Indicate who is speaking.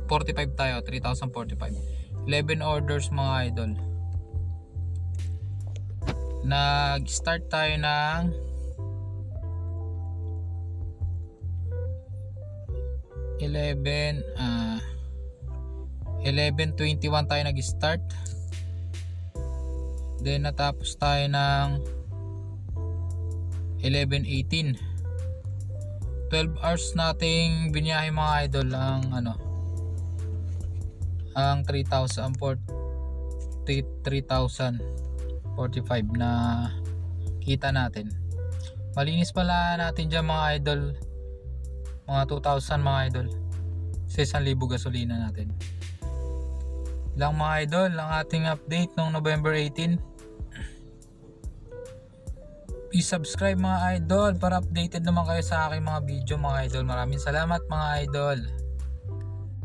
Speaker 1: 45 tayo, 3,045. 11 orders mga idol. Nag-start tayo ng 11:21 tayo nag-start. Then natapos tayo ng 11:18. 12 hours nating biniyahe mga idol ang 3,045 na kita natin. Malinis pala natin dyan mga idol, mga 2,000 mga idol sa 1,000 gasolina natin lang mga idol ang ating update noong November 18. Please subscribe mga idol para updated naman kayo sa aking mga video mga idol. Maraming salamat mga idol.